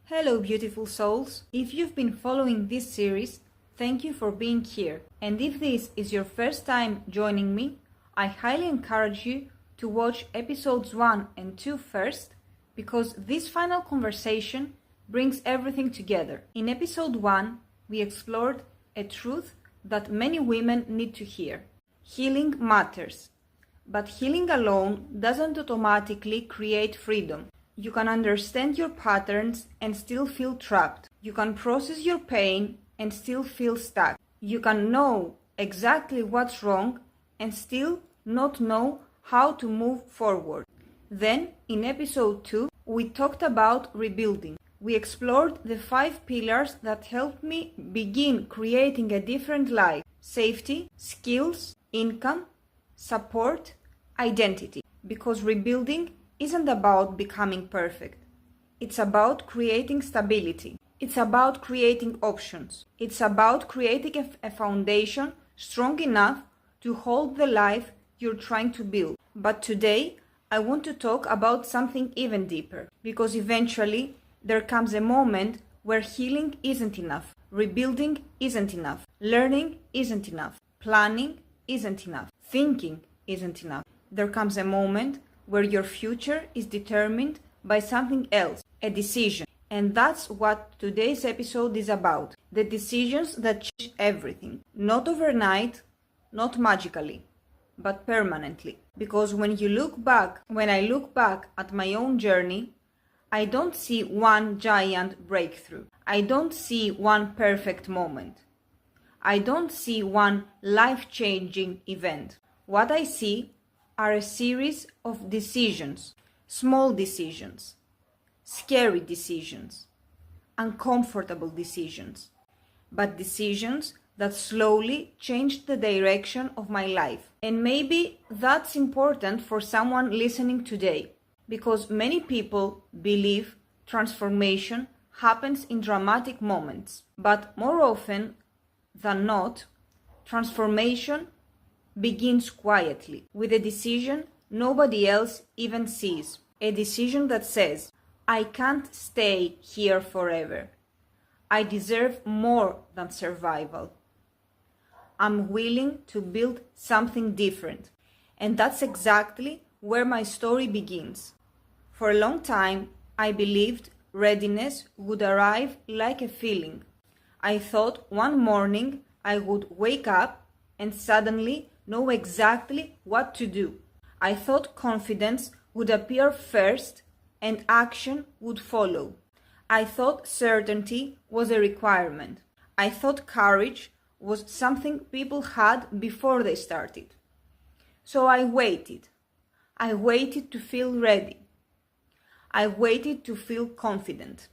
Hello, beautiful souls. If you've been following this series, thank you for being here. And if this is your first time joining me, I highly encourage you to watch episodes 1 and 2 first, because this final conversation brings everything together. In episode 1, we explored a truth that many women need to hear. Healing matters, but healing alone doesn't automatically create freedom. You can understand your patterns and still feel trapped. You can process your pain and still feel stuck. You can know exactly what's wrong and still not know how to move forward. Then, in episode 2, we talked about rebuilding. We explored the 5 pillars that helped me begin creating a different life: safety, skills, income, support, identity. Because rebuilding isn't about becoming perfect. It's about creating stability. It's about creating options. It's about creating a foundation strong enough to hold the life you're trying to build. But today, I want to talk about something even deeper, because eventually there comes a moment where healing isn't enough, rebuilding isn't enough, learning isn't enough, planning isn't enough, thinking isn't enough. There comes a moment where your future is determined by something else, a decision. And that's what today's episode is about. The decisions that change everything. Not overnight, not magically, but permanently. Because when I look back at my own journey, I don't see one giant breakthrough. I don't see one perfect moment. I don't see one life-changing event. What I see are a series of decisions, small decisions, scary decisions, uncomfortable decisions, but decisions that slowly changed the direction of my life. And maybe that's important for someone listening today, because many people believe transformation happens in dramatic moments, but more often than not, transformation begins quietly, with a decision nobody else even sees. A decision that says, I can't stay here forever. I deserve more than survival. I'm willing to build something different. And that's exactly where my story begins. For a long time, I believed readiness would arrive like a feeling. I thought one morning I would wake up and suddenly know exactly what to do. I thought confidence would appear first and action would follow. I thought certainty was a requirement. I thought courage was something people had before they started. So I waited. I waited to feel ready. I waited to feel confident.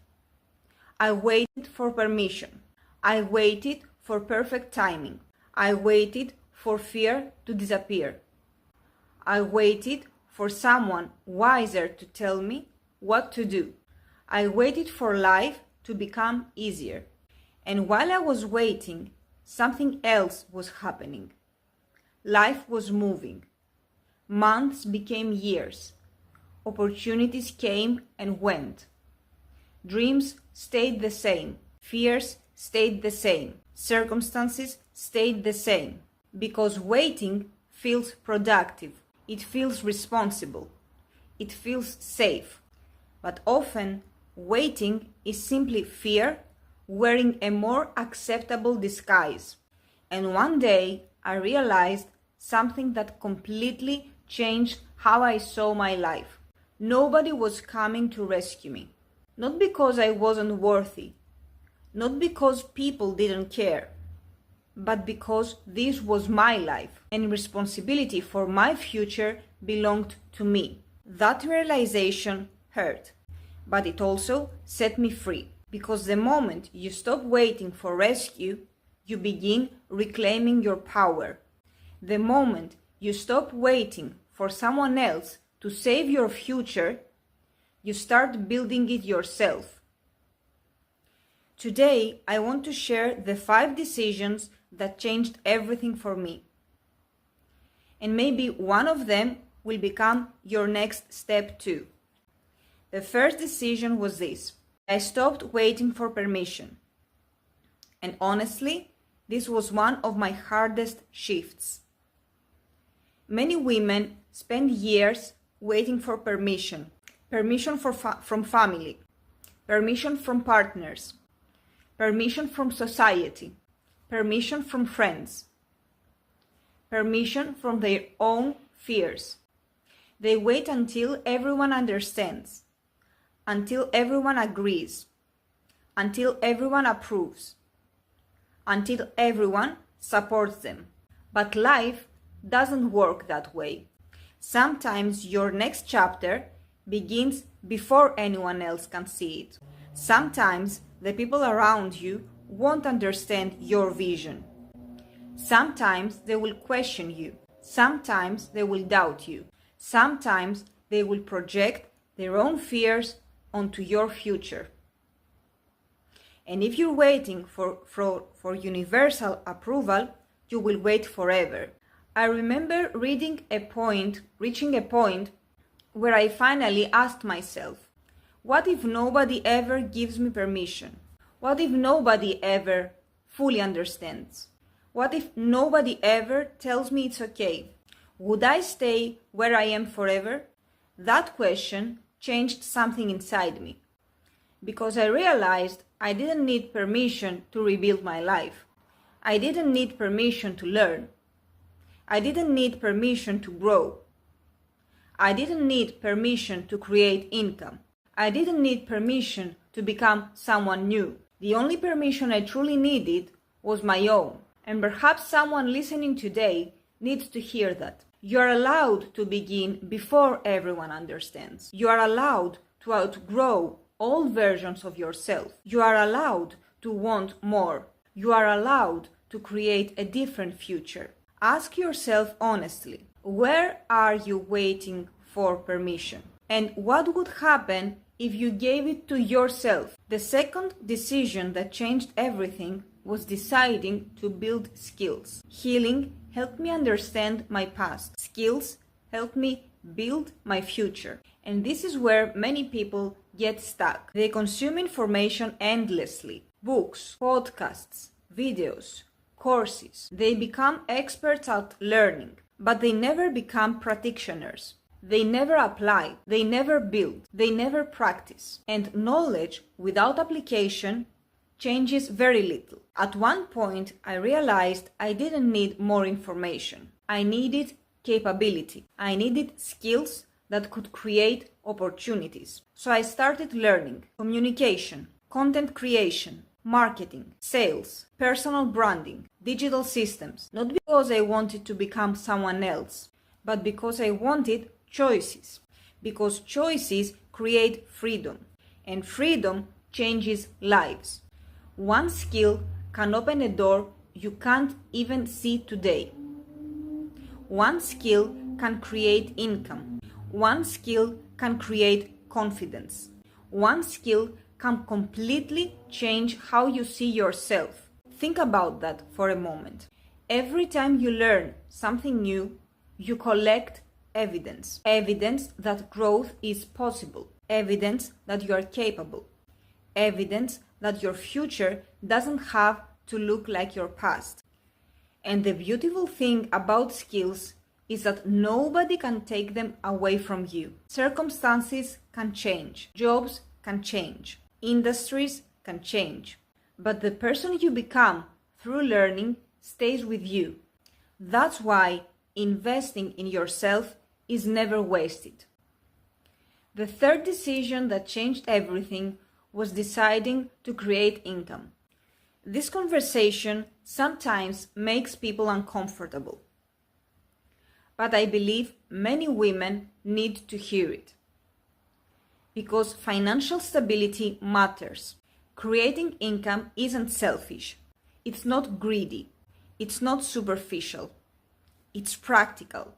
I waited for permission. I waited for perfect timing. I waited for fear to disappear. I waited for someone wiser to tell me what to do. I waited for life to become easier. And while I was waiting, something else was happening. Life was moving. Months became years. Opportunities came and went. Dreams stayed the same. Fears stayed the same. Circumstances stayed the same. Because waiting feels productive. It feels responsible. It feels safe. But often, waiting is simply fear wearing a more acceptable disguise. And one day, I realized something that completely changed how I saw my life. Nobody was coming to rescue me. Not because I wasn't worthy. Not because people didn't care. But because this was my life, and responsibility for my future belonged to me. That realization hurt, but it also set me free, because the moment you stop waiting for rescue, you begin reclaiming your power. The moment you stop waiting for someone else to save your future, you start building it yourself. Today, I want to share the 5 decisions that changed everything for me. And maybe one of them will become your next step too. The first decision was this: I stopped waiting for permission. And honestly, this was one of my hardest shifts. Many women spend years waiting for permission. Permission from family, permission from partners, permission from society, permission from friends, permission from their own fears. They wait until everyone understands, until everyone agrees, until everyone approves, until everyone supports them. But life doesn't work that way. Sometimes your next chapter begins before anyone else can see it. Sometimes the people around you won't understand your vision. Sometimes they will question you. Sometimes they will doubt you. Sometimes they will project their own fears onto your future. And if you're waiting for universal approval, you will wait forever. I remember reaching a point where I finally asked myself, what if nobody ever gives me permission? What if nobody ever fully understands? What if nobody ever tells me it's okay? Would I stay where I am forever? That question changed something inside me, because I realized I didn't need permission to rebuild my life. I didn't need permission to learn. I didn't need permission to grow. I didn't need permission to create income. I didn't need permission to become someone new. The only permission I truly needed was my own. And perhaps someone listening today needs to hear that. You are allowed to begin before everyone understands. You are allowed to outgrow old versions of yourself. You are allowed to want more. You are allowed to create a different future. Ask yourself honestly, where are you waiting for permission? And what would happen if you gave it to yourself? The second decision that changed everything was deciding to build skills. Healing helped me understand my past. Skills helped me build my future. And this is where many people get stuck. They consume information endlessly. Books, podcasts, videos, courses. They become experts at learning, but they never become practitioners. They never apply, they never build, they never practice. And knowledge without application changes very little. At one point, I realized I didn't need more information. I needed capability. I needed skills that could create opportunities. So I started learning communication, content creation, marketing, sales, personal branding, digital systems. Not because I wanted to become someone else, but because I wanted choices. Because choices create freedom, and freedom changes lives. One skill can open a door you can't even see today. One skill can create income. One skill can create confidence. One skill can completely change how you see yourself. Think about that for a moment. Every time you learn something new, you collect evidence. Evidence that growth is possible. Evidence that you are capable. Evidence that your future doesn't have to look like your past. And the beautiful thing about skills is that nobody can take them away from you. Circumstances can change. Jobs can change. Industries can change. But the person you become through learning stays with you. That's why investing in yourself is never wasted. The third decision that changed everything was deciding to create income. This conversation sometimes makes people uncomfortable, but I believe many women need to hear it. Because financial stability matters. Creating income isn't selfish. It's not greedy. It's not superficial. It's practical.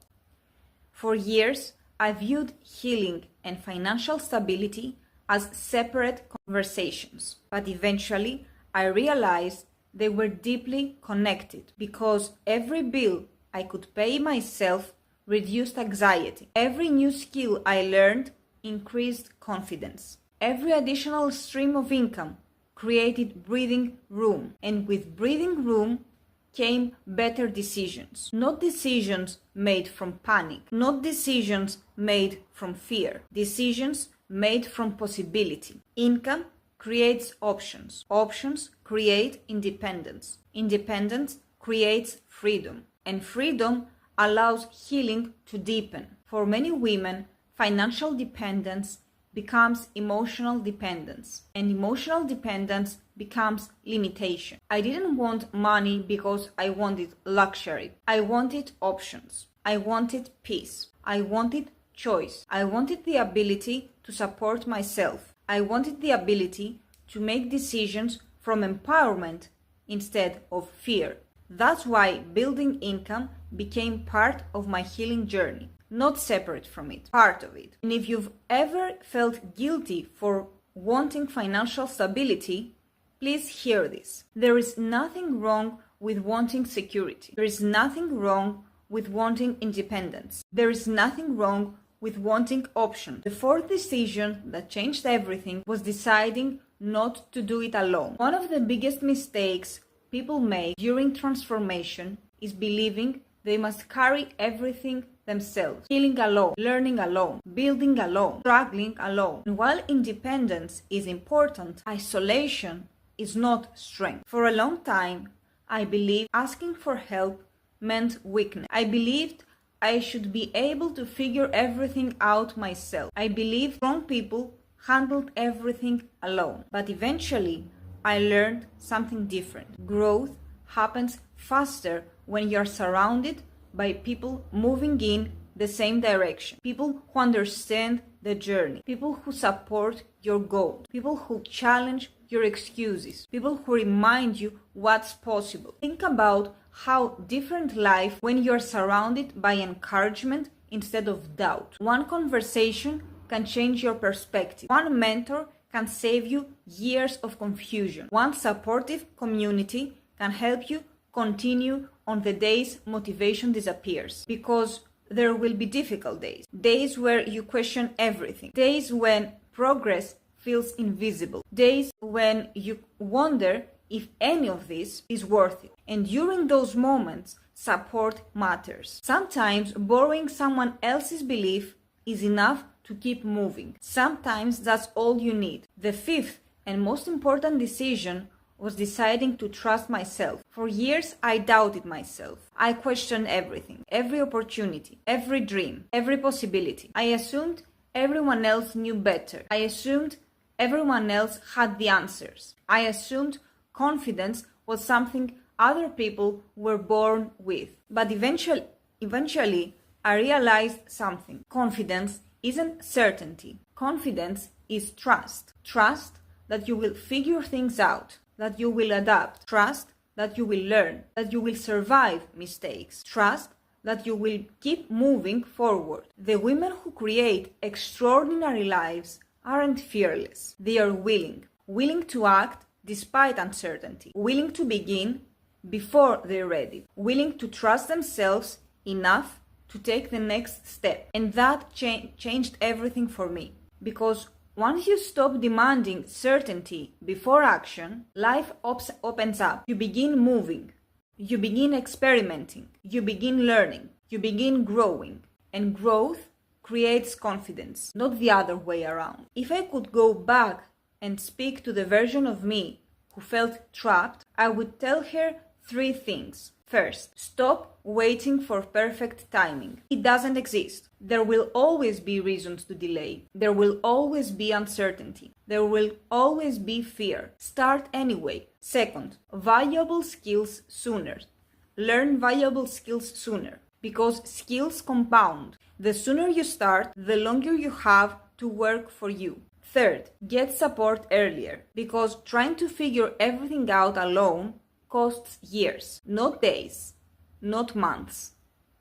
For years, I viewed healing and financial stability as separate conversations, but eventually I realized they were deeply connected because every bill I could pay myself reduced anxiety. Every new skill I learned increased confidence. Every additional stream of income created breathing room, and with breathing room came better decisions. Not decisions made from panic, not decisions made from fear, decisions made from possibility. Income creates options. Options create independence. Independence creates freedom. And freedom allows healing to deepen. For many women, financial dependence becomes emotional dependence, and emotional dependence becomes limitation. I didn't want money because I wanted luxury. I wanted options. I wanted peace. I wanted choice. I wanted the ability to support myself. I wanted the ability to make decisions from empowerment instead of fear. That's why building income became part of my healing journey. Not separate from it, part of it. And if you've ever felt guilty for wanting financial stability, please hear this. There is nothing wrong with wanting security. There is nothing wrong with wanting independence. There is nothing wrong with wanting options. The fourth decision that changed everything was deciding not to do it alone. One of the biggest mistakes people make during transformation is believing they must carry everything themselves, healing alone, learning alone, building alone, struggling alone. And while independence is important, isolation is not strength. For a long time, I believed asking for help meant weakness. I believed I should be able to figure everything out myself. I believed strong people handled everything alone. But eventually, I learned something different. Growth happens faster when you're surrounded by people moving in the same direction, people who understand the journey, people who support your goal, people who challenge your excuses, people who remind you what's possible. Think about how different life when you're surrounded by encouragement instead of doubt. One conversation can change your perspective. One mentor can save you years of confusion. One supportive community can help you continue on the days motivation disappears, because there will be difficult days, days where you question everything, days when progress feels invisible, days when you wonder if any of this is worth it. And during those moments, support matters. Sometimes borrowing someone else's belief is enough to keep moving. Sometimes that's all you need. The fifth and most important decision was deciding to trust myself. For years, I doubted myself. I questioned everything, every opportunity, every dream, every possibility. I assumed everyone else knew better. I assumed everyone else had the answers. I assumed confidence was something other people were born with. But eventually, I realized something. Confidence isn't certainty. Confidence is trust. Trust that you will figure things out, that you will adapt. Trust that you will learn, that you will survive mistakes. Trust that you will keep moving forward. The women who create extraordinary lives aren't fearless. They are willing to act despite uncertainty, willing to begin before they're ready, willing to trust themselves enough to take the next step. And that changed everything for me, because once you stop demanding certainty before action, life opens up. You begin moving. You begin experimenting. You begin learning. You begin growing. And growth creates confidence, not the other way around. If I could go back and speak to the version of me who felt trapped, I would tell her 3 things. First, stop waiting for perfect timing. It doesn't exist. There will always be reasons to delay. There will always be uncertainty. There will always be fear. Start anyway. Second, valuable skills sooner. Learn valuable skills sooner, because skills compound. The sooner you start, the longer you have to work for you. Third, get support earlier, because trying to figure everything out alone costs years, not days, not months,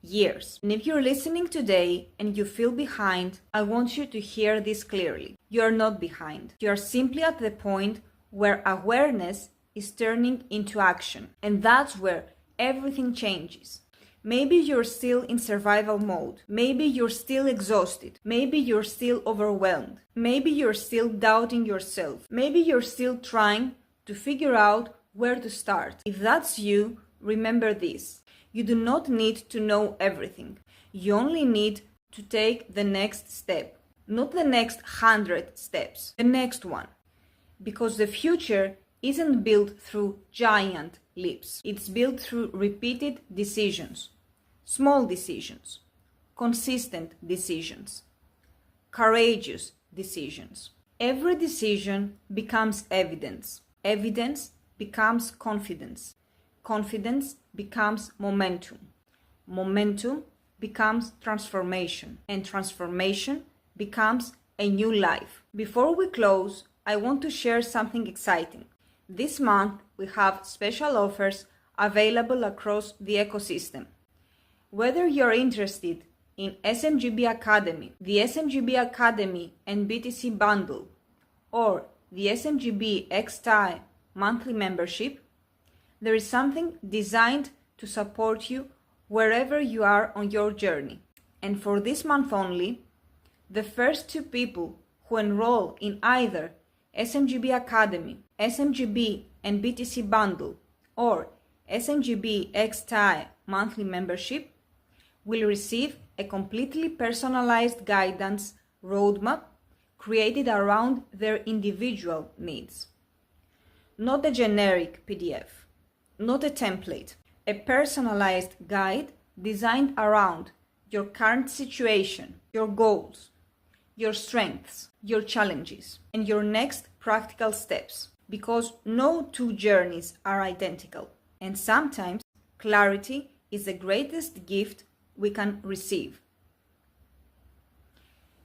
years. And if you're listening today and you feel behind, I want you to hear this clearly. You're not behind. You're simply at the point where awareness is turning into action. And that's where everything changes. Maybe you're still in survival mode. Maybe you're still exhausted. Maybe you're still overwhelmed. Maybe you're still doubting yourself. Maybe you're still trying to figure out where to start. If that's you, remember this. You do not need to know everything. You only need to take the next step. Not the next 100 steps. The next one. Because the future isn't built through giant leaps. It's built through repeated decisions. Small decisions. Consistent decisions. Courageous decisions. Every decision becomes evidence. Evidence becomes confidence. Confidence becomes momentum. Momentum becomes transformation. And transformation becomes a new life. Before we close, I want to share something exciting. This month, we have special offers available across the ecosystem. Whether you're interested in SMGB Academy, the SMGB Academy and BTC Bundle, or the SMGB X-TIE monthly membership, there is something designed to support you wherever you are on your journey. And for this month only, the first 2 people who enroll in either SMGB Academy, SMGB and BTC Bundle, or SMGB X-TIE monthly membership will receive a completely personalized guidance roadmap created around their individual needs. Not a generic PDF, not a template, a personalized guide designed around your current situation, your goals, your strengths, your challenges, and your next practical steps. Because no 2 journeys are identical, and sometimes clarity is the greatest gift we can receive.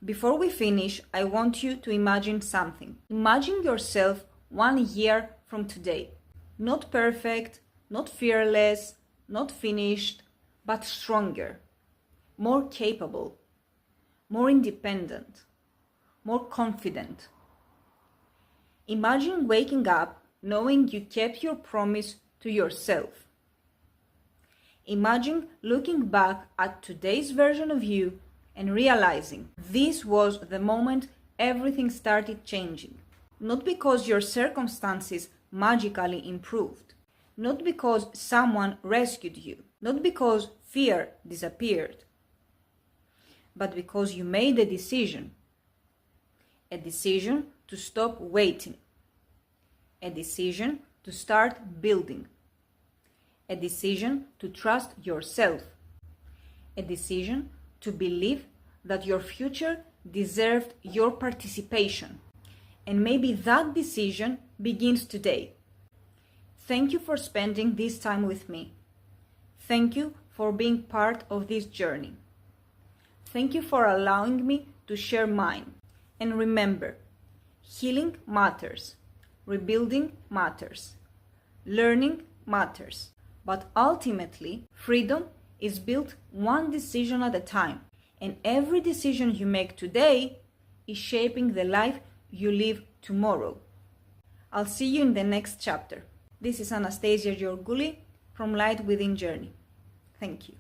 Before we finish, I want you to imagine something. Imagine yourself 1 year from today. Not perfect, not fearless, not finished, but stronger, more capable, more independent, more confident. Imagine waking up knowing you kept your promise to yourself. Imagine looking back at today's version of you and realizing this was the moment everything started changing. Not because your circumstances magically improved, not because someone rescued you, not because fear disappeared, but because you made a decision to stop waiting, a decision to start building, a decision to trust yourself, a decision to believe that your future deserved your participation. And maybe that decision begins today. Thank you for spending this time with me. Thank you for being part of this journey. Thank you for allowing me to share mine. And remember, healing matters, rebuilding matters, learning matters. But ultimately, freedom is built one decision at a time. And every decision you make today is shaping the life you live tomorrow. I'll see you in the next chapter. This is Anastasia Georgouli from Light Within Journey. Thank you.